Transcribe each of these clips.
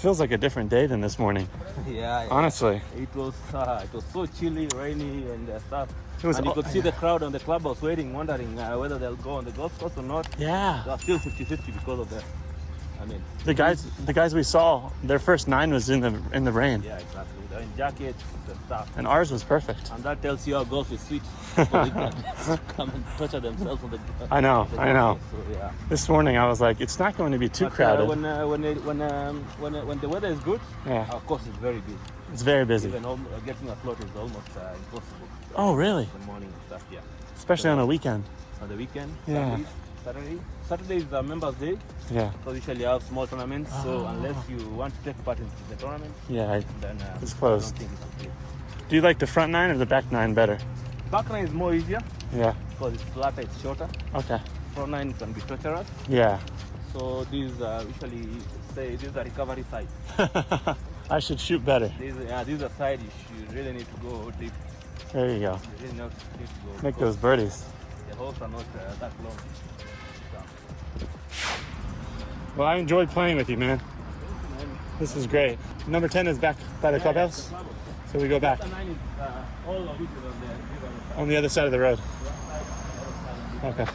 feels like a different day than this morning. Yeah. Honestly. It was so chilly, rainy, and stuff. And you could see the crowd on the clubhouse waiting, wondering whether they'll go on the golf course or not. Yeah. They are still 50-50 because of that. The guys we saw, their first 9 was in the rain. Yeah, exactly. They're in jackets and stuff. And ours was perfect. And that tells you how golf is sweet. People can come and torture themselves on the I know. So, yeah. This morning I was like, it's not going to be too crowded. When the weather is good, of course it's very busy. It's very busy. Even getting a slot is almost impossible. Oh, really? In the morning and stuff, yeah. Especially on a weekend. On the weekend, Yeah. Saturday is the members' day. Yeah. So usually you have small tournaments. So unless you want to take part in the tournament, then it's closed. I don't think it's okay. Do you like the front 9 or the back 9 better? Back 9 is more easier. Yeah. Because it's flatter, it's shorter. Okay. Front 9 can be treacherous. Yeah. So these usually say this is a recovery side. I should shoot better. This is a side you really need to go deep. There you go. You really need to go. Make those birdies. The holes are not that long. Well, I enjoyed playing with you, man. This is great. Number 10 is back by the clubhouse. So we go back. Number 9 is all of it is on the other side of the road. Okay.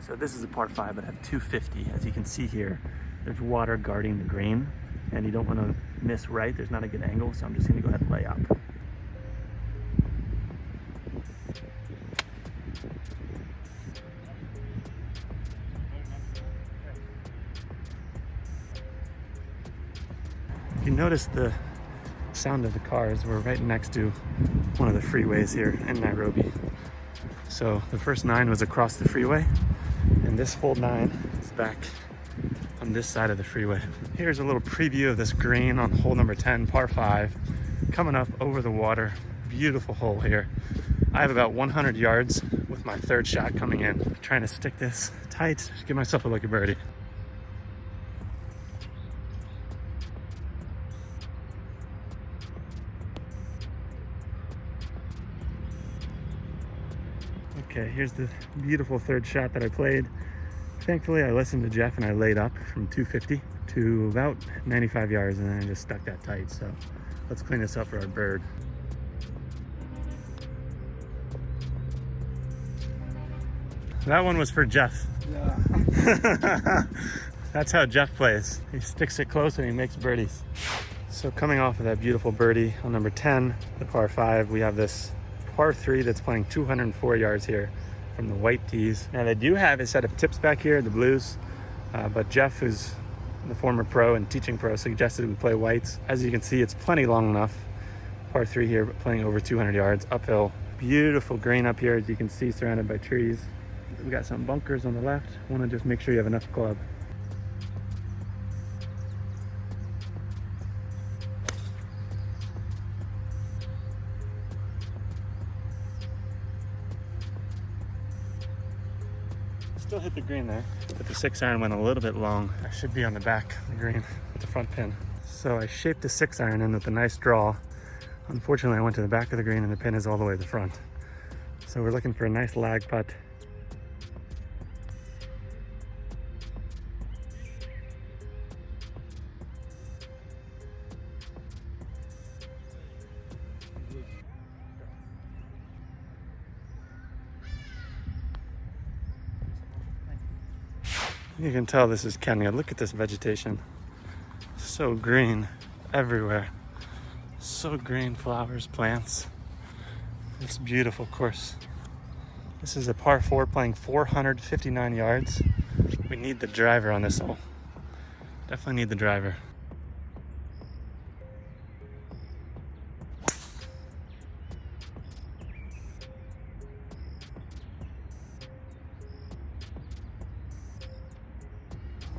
So this is a par 5, but I have 250. As you can see here, there's water guarding the green, and you don't want to miss right. There's not a good angle, so I'm just going to go ahead and lay up. If you notice the sound of the cars, we're right next to one of the freeways here in Nairobi. So the first 9 was across the freeway, and this hole 9 is back on this side of the freeway. Here's a little preview of this green on hole number 10, par 5, coming up over the water. Beautiful hole here. I have about 100 yards with my 3rd shot coming in. Trying to stick this tight, give myself a lucky birdie. Okay, here's the beautiful 3rd shot that I played. Thankfully, I listened to Jeff and I laid up from 250 to about 95 yards, and then I just stuck that tight. So let's clean this up for our bird. That one was for Jeff. Yeah. That's how Jeff plays. He sticks it close and he makes birdies. So coming off of that beautiful birdie on number 10, the par 5, we have this par 3 that's playing 204 yards here from the white tees. Now they do have a set of tips back here, the blues, but Jeff, who's the former pro and teaching pro, suggested we play whites. As you can see, it's plenty long enough. Par 3 here, but playing over 200 yards uphill. Beautiful green up here, as you can see, surrounded by trees. We got some bunkers on the left. Want to just make sure you have enough club. Still hit the green there, but the 6-iron went a little bit long. I should be on the back of the green with the front pin. So I shaped the 6-iron in with a nice draw. Unfortunately, I went to the back of the green and the pin is all the way to the front. So we're looking for a nice lag putt. You can tell this is Kenya. Look at this vegetation. So green everywhere. So green, flowers, plants. It's a beautiful course. This is a par 4 playing 459 yards. We need the driver on this hole. Definitely need the driver.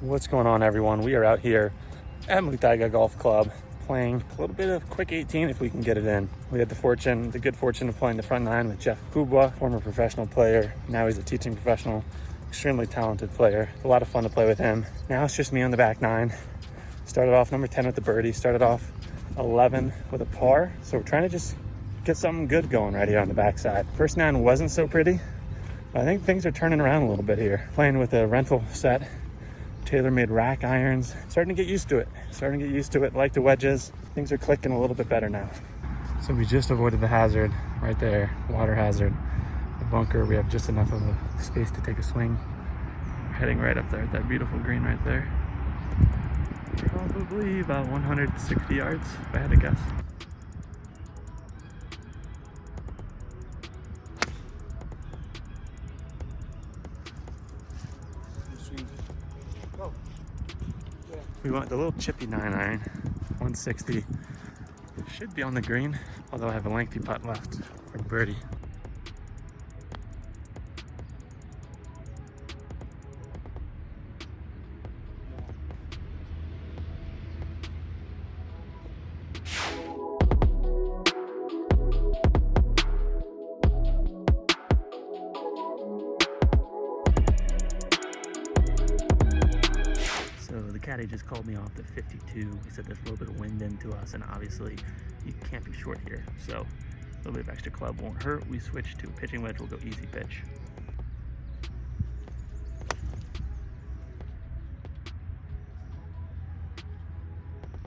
What's going on, everyone? We are out here at Muthaiga Golf Club playing a little bit of quick 18 if we can get it in. We had the good fortune of playing the front 9 with Jeff Kubwa, former professional player. Now he's a teaching professional, extremely talented player. A lot of fun to play with him. Now it's just me on the back 9. Started off number 10 with the birdie. Started off 11 with a par. So we're trying to just get something good going right here on the backside. First 9 wasn't so pretty, but I think things are turning around a little bit here. Playing with a rental set, tailor-made rack irons. Starting to get used to it. Like the wedges. Things are clicking a little bit better now. So we just avoided the hazard right there, water hazard. The bunker, we have just enough of a space to take a swing. We're heading right up there at that beautiful green right there. Probably about 160 yards, if I had to guess. We want the little chippy 9-iron, 160. Should be on the green, although I have a lengthy putt left for birdie. Caddy just called me off the 52. He said there's a little bit of wind into us, and obviously you can't be short here, so a little bit of extra club won't hurt. We switch to a pitching wedge. We'll go easy pitch.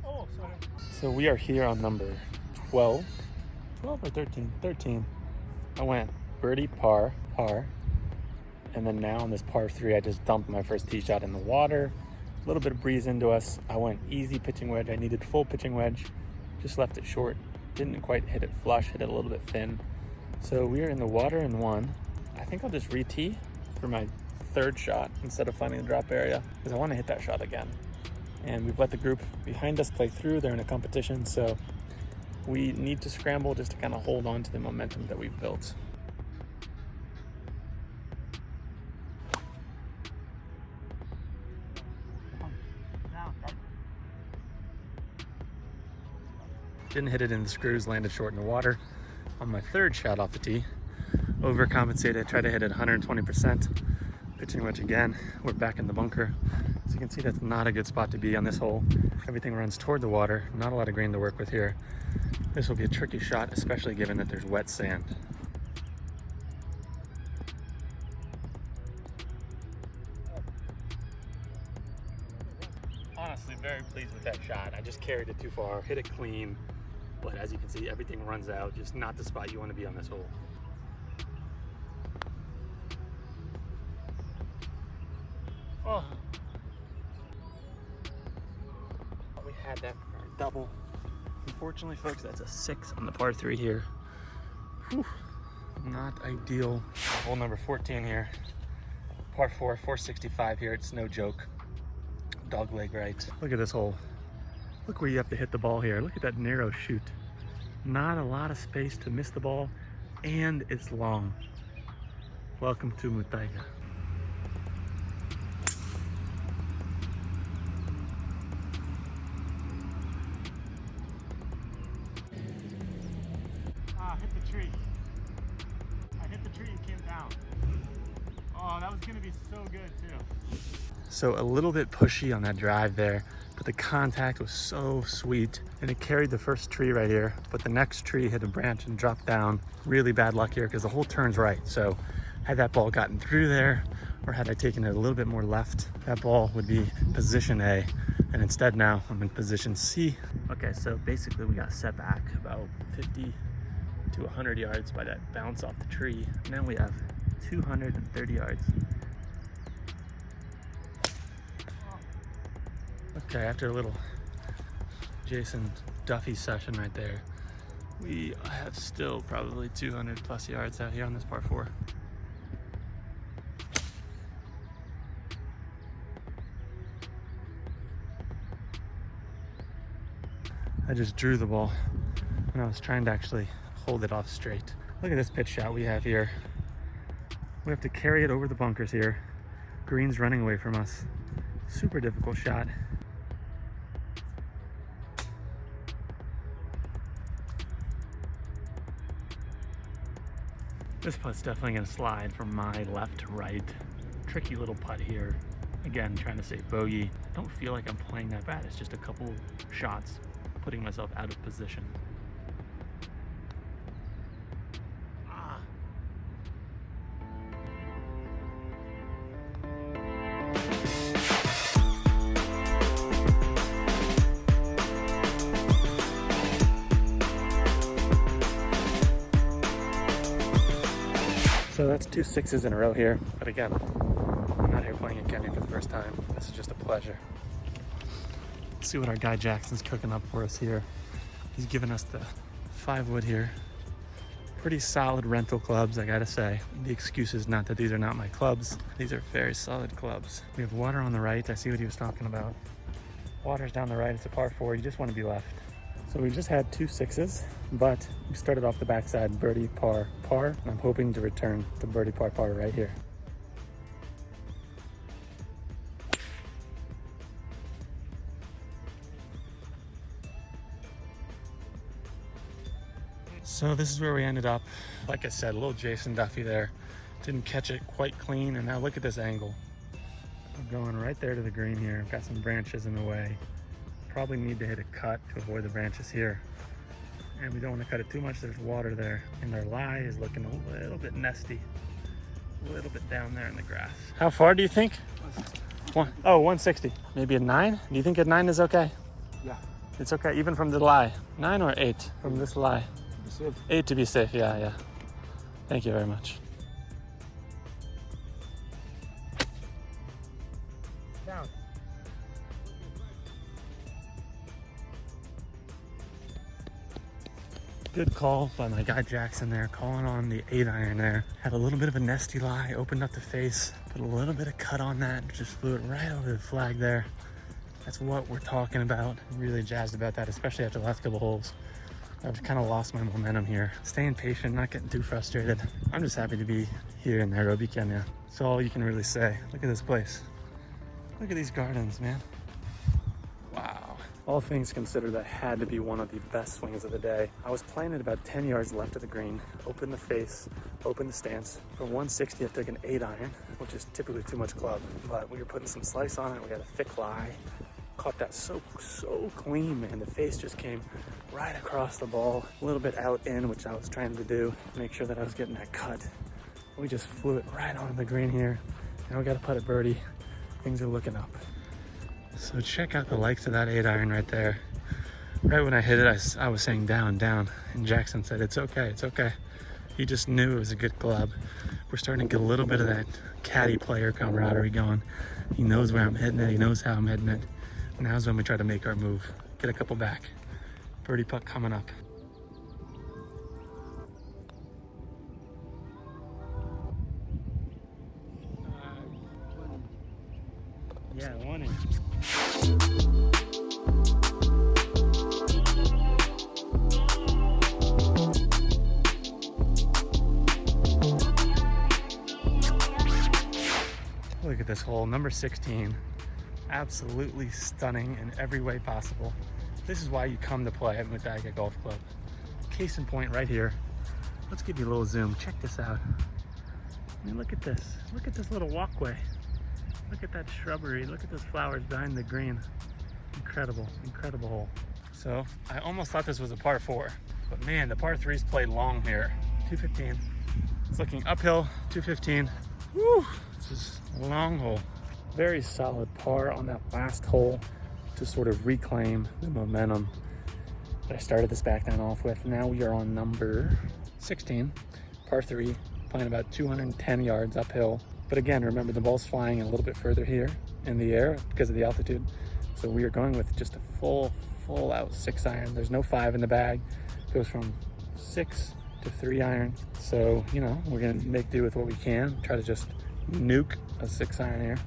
Oh, sorry. So we are here on number 12 or 13? 13. I went birdie, par, and then now on this par 3 I just dumped my first tee shot in the water. A little bit of breeze into us. I went easy pitching wedge. I needed full pitching wedge. Just left it short. Didn't quite hit it flush, hit it a little bit thin. So we are in the water in 1. I think I'll just re-tee for my 3rd shot instead of finding the drop area, because I want to hit that shot again. And we've let the group behind us play through. They're in a competition, so we need to scramble just to kind of hold on to the momentum that we've built. Didn't hit it in the screws, landed short in the water. On my 3rd shot off the tee, overcompensated, tried to hit it 120%. Pitching wedge again, we're back in the bunker. As you can see, that's not a good spot to be on this hole. Everything runs toward the water, not a lot of green to work with here. This will be a tricky shot, especially given that there's wet sand. Honestly, very pleased with that shot. I just carried it too far, hit it clean. But as you can see, everything runs out, just not the spot you want to be on this hole. Oh. We had that for our double. Unfortunately, folks, that's a 6 on the par 3 here. Whew. Not ideal. Hole number 14 here. Par 4, 465 here. It's no joke. Dog leg right. Look at this hole. Look where you have to hit the ball here. Look at that narrow chute. Not a lot of space to miss the ball, and it's long. Welcome to Muthaiga. Hit the tree. I hit the tree and came down. Oh, that was gonna be so good too. So a little bit pushy on that drive there, but the contact was so sweet, and it carried the first tree right here, but the next tree hit a branch and dropped down. Really bad luck here because the hole turns right. So had that ball gotten through there, or had I taken it a little bit more left, that ball would be position A, and instead now I'm in position C. Okay, so basically we got set back about 50 to 100 yards by that bounce off the tree. Now we have 230 yards. Okay, after a little Jason Duffy session right there, we have still probably 200 plus yards out here on this par 4. I just drew the ball when I was trying to actually hold it off straight. Look at this pitch shot we have here. We have to carry it over the bunkers here. Green's running away from us. Super difficult shot. This putt's definitely gonna slide from my left to right. Tricky little putt here. Again, trying to save bogey. Don't feel like I'm playing that bad. It's just a couple shots putting myself out of position. So that's 2 6s in a row here, but again, I'm not here playing in Kenyan for the first time. This is just a pleasure. Let's see what our guy Jackson's cooking up for us here. He's given us the 5 wood here. Pretty solid rental clubs, I gotta say. The excuse is not that these are not my clubs. These are very solid clubs. We have water on the right. I see what he was talking about. Water's down the right. It's a par 4. You just want to be left. So we just had 2 6s, but we started off the backside birdie, par, par, and I'm hoping to return to birdie, par, par right here. So this is where we ended up. Like I said, a little Jason Duffy there. Didn't catch it quite clean, and now look at this angle. I'm going right there to the green here. I've got some branches in the way. Probably need to hit a cut to avoid the branches here. And we don't want to cut it too much, there's water there. And our lie is looking a little bit nesty. A little bit down there in the grass. How far do you think? 160. Maybe a 9? Do you think a 9 is okay? Yeah. It's okay, even from the lie. 9 or 8 from this lie? 8 to be safe, yeah. Thank you very much. Down. Good call by my guy Jackson there, calling on the 8-iron there. Had a little bit of a nesty lie, opened up the face, put a little bit of cut on that, just flew it right over the flag there. That's what we're talking about. I'm really jazzed about that, especially after the last couple holes. I've kind of lost my momentum here. Staying patient, not getting too frustrated. I'm just happy to be here in Nairobi, Kenya. That's all you can really say. Look at this place. Look at these gardens, man. Wow. All things considered, that had to be one of the best swings of the day. I was playing at about 10 yards left of the green, open the face, open the stance. For 160, I took an 8-iron, which is typically too much club, but we were putting some slice on it. We had a thick lie. Caught that so clean, man. The face just came right across the ball, a little bit out in, which I was trying to do, make sure that I was getting that cut. We just flew it right on the green here. Now we got to putt it birdie. Things are looking up. So check out the likes of that 8-iron right there. Right when I hit it, I was saying down, down, and Jackson said, it's okay, it's okay. He just knew it was a good club. We're starting to get a little bit of that caddy player camaraderie going. He knows where I'm hitting it, he knows how I'm hitting it. Now's when we try to make our move. Get a couple back. Birdie putt coming up. Yeah, 1 inch. Look at this hole, number 16. Absolutely stunning in every way possible. This is why you come to play at Muthaiga Golf Club. Case in point right here. Let's give you a little zoom. Check this out. I mean, look at this. Look at this little walkway. Look at that shrubbery. Look at those flowers behind the green. Incredible, incredible hole. So I almost thought this was a par 4, but man, the par 3's played long here. 215. It's looking uphill, 215. Woo! This is a long hole. Very solid par on that last hole to sort of reclaim the momentum that I started this back nine off with. Now we are on number 16, par 3, playing about 210 yards uphill. But again, remember the ball's flying a little bit further here in the air because of the altitude. So we are going with just a full out 6-iron. There's no 5 in the bag. It goes from 6 to 3-iron. So, you know, we're gonna make do with what we can. Try to just nuke a 6-iron here.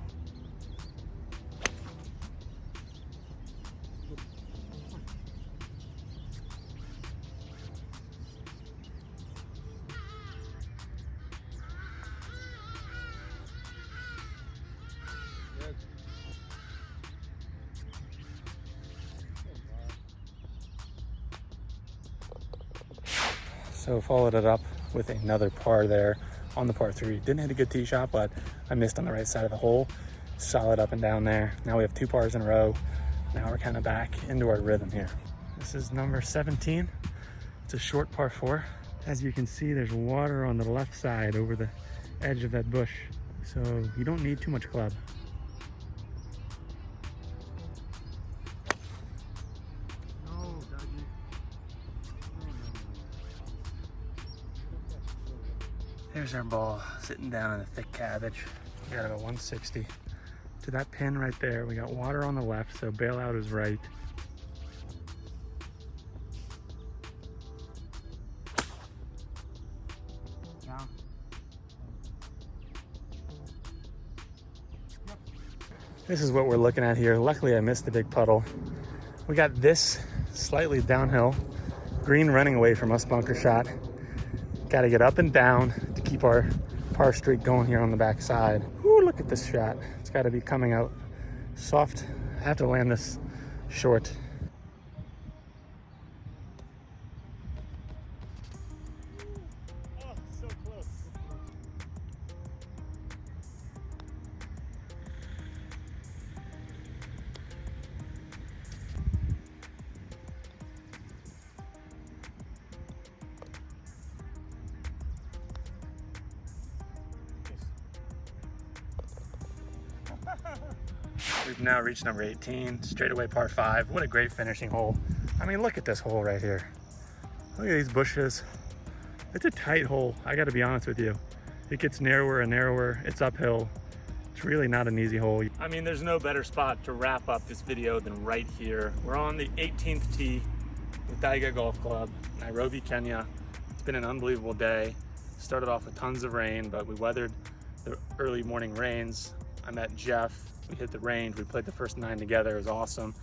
So followed it up with another par there on the par 3. Didn't hit a good tee shot, but I missed on the right side of the hole. Solid up and down there. Now we have 2 pars in a row. Now we're kind of back into our rhythm here. This is number 17. It's a short par 4. As you can see, there's water on the left side over the edge of that bush. So you don't need too much club. There's our ball sitting down in the thick cabbage. We got about 160. To that pin right there, we got water on the left, so bailout is right. Down. This is what we're looking at here. Luckily, I missed the big puddle. We got this slightly downhill, green running away from us bunker shot. Got to get up and down to keep our par streak going here on the back side. Ooh, look at this shot. It's got to be coming out soft. I have to land this short. Oh, so close. We've now reached number 18, straightaway par 5. What a great finishing hole. I mean, look at this hole right here. Look at these bushes. It's a tight hole, I gotta be honest with you. It gets narrower and narrower, it's uphill. It's really not an easy hole. I mean, there's no better spot to wrap up this video than right here. We're on the 18th tee, Muthaiga Golf Club, Nairobi, Kenya. It's been an unbelievable day. Started off with tons of rain, but we weathered the early morning rains. I met Jeff. We hit the range, we played the first 9 together, it was awesome.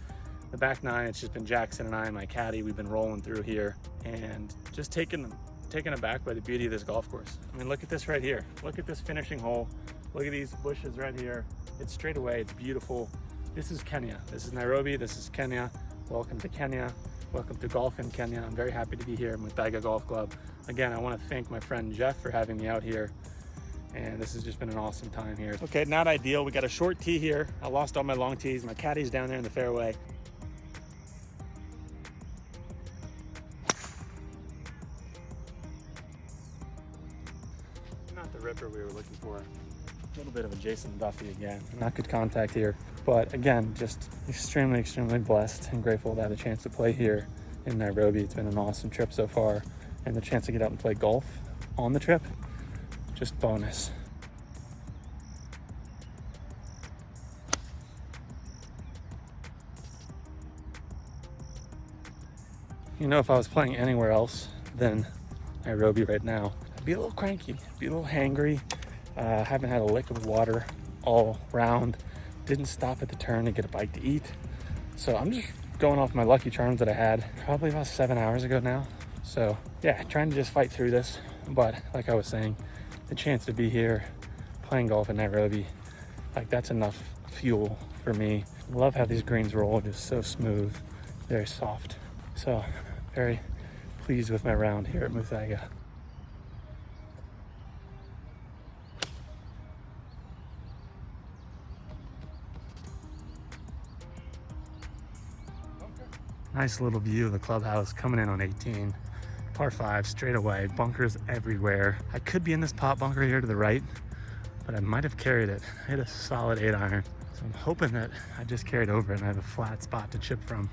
The back 9, it's just been Jackson and I and my caddy. We've been rolling through here and just taken aback by the beauty of this golf course. I mean, look at this right here. Look at this finishing hole. Look at these bushes right here. It's straight away, it's beautiful. This is Kenya. This is Nairobi, this is Kenya. Welcome to Kenya. Welcome to golf in Kenya. I'm very happy to be here at Muthaiga Golf Club. Again, I want to thank my friend Jeff for having me out here. And this has just been an awesome time here. Okay, not ideal. We got a short tee here. I lost all my long tees. My caddy's down there in the fairway. Not the ripper we were looking for. A little bit of a Jason Duffy again. Not good contact here. But again, just extremely, extremely blessed and grateful to have a chance to play here in Nairobi. It's been an awesome trip so far. And the chance to get out and play golf on the trip, just bonus. You know, if I was playing anywhere else than Nairobi right now, I'd be a little cranky, be a little hangry. Haven't had a lick of water all round. Didn't stop at the turn to get a bite to eat. So I'm just going off my lucky charms that I had probably about 7 hours ago now. So yeah, trying to just fight through this. But like I was saying, the chance to be here playing golf in Nairobi, like that's enough fuel for me. Love how these greens roll, just so smooth, very soft. So very pleased with my round here at Muthaiga. Nice little view of the clubhouse coming in on 18. Par 5 straight away, bunkers everywhere. I could be in this pot bunker here to the right, but I might have carried it. I hit a solid 8-iron. So I'm hoping that I just carried over it and I have a flat spot to chip from.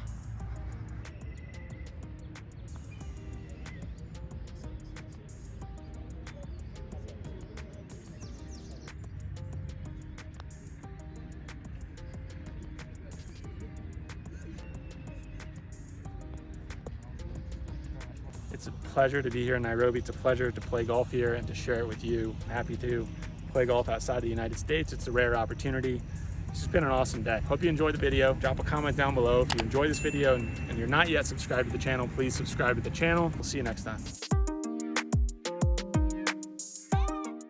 It's a pleasure to be here in Nairobi. It's a pleasure to play golf here and to share it with you. I'm happy to play golf outside the United States. It's a rare opportunity. It's just been an awesome day. Hope you enjoyed the video. Drop a comment down below. If you enjoyed this video and you're not yet subscribed to the channel, please subscribe to the channel. We'll see you next time.